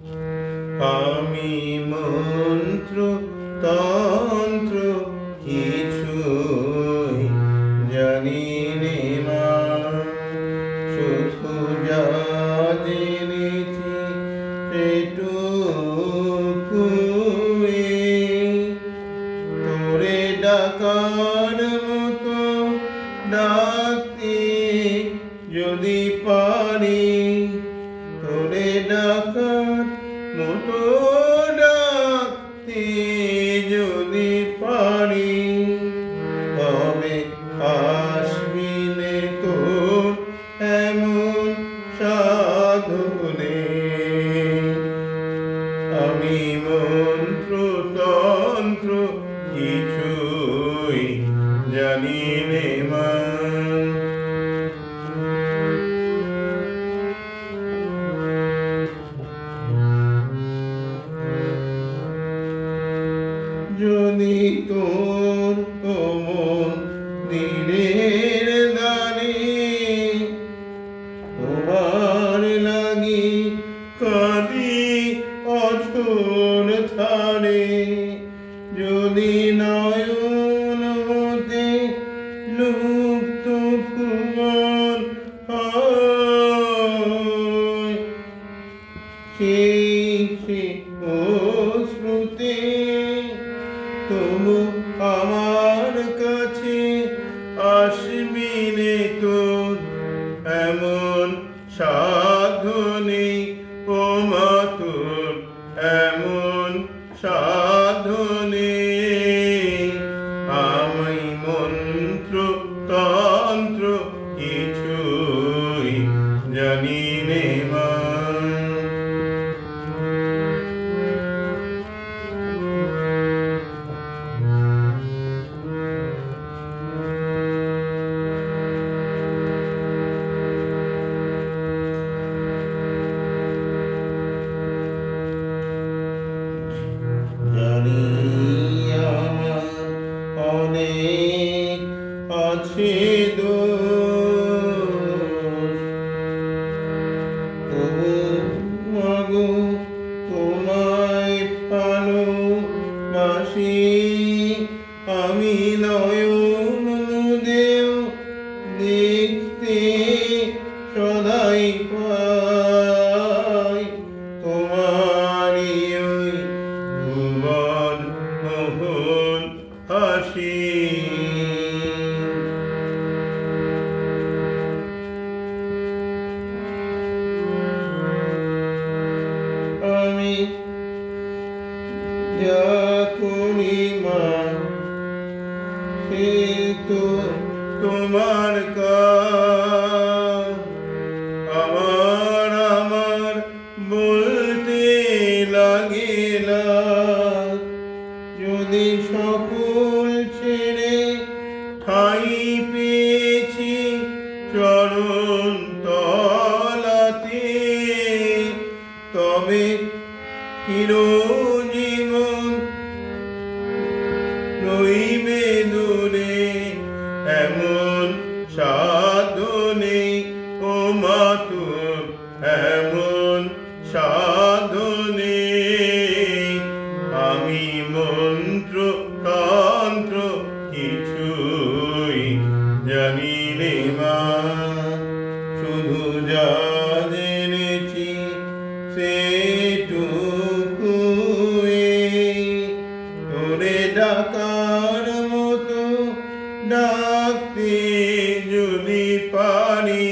আমি মন্ত্র তন্ত্র কিছুই জানি নে মা, শুধু যা জেনেছি সেটুকুই। তোরে ডাকার মতো ডাকতে যদি পারি, তোরে ডাকার মতো ডাকতে যদি পারি, তবে আসবি নে তোর এমন সাধনে। আমি মন্ত্র তন্ত্র কিছুই জানি নে মা। যদি তোর মন দিনের দানে তোমার লাগি কাঁদি অঝোর ধারে, যদি নয়ন হতে লুপ্ত ভুবন হয়, সেই অশ্রুতে তবু আমার কাছে আসবি নে তোর এমন সাধনে। ও মা তোর এমন সাধনে। আমি মন্ত্র তন্ত্র কিছুই জানি নে মা। জানি আমার অনেক আছে দোষ, তবু মাগো তোমায় ভালোবাসি। আমি নয়ন মুদেও দেখতে সদাই পাই তোমারই ওই ভুবন মোহন হাসি। আমি যা করি মা, সে তো তোমার কাজ। আমার বলতে লাগে না, যদি সকল ছেড়ে ঠাঁই পেয়েছি চরণ তলাতে, তবে চিরজীবন রইবে দূরে এমন সাধনে। ও মা তোর এমন সাধনে। আমি মন্ত্র তন্ত্র কিছুই জানি নে মা, শুধু যা জেনেছি সেটুকুই। তোরে ডাকার মতো ডাকতে যদি পারি,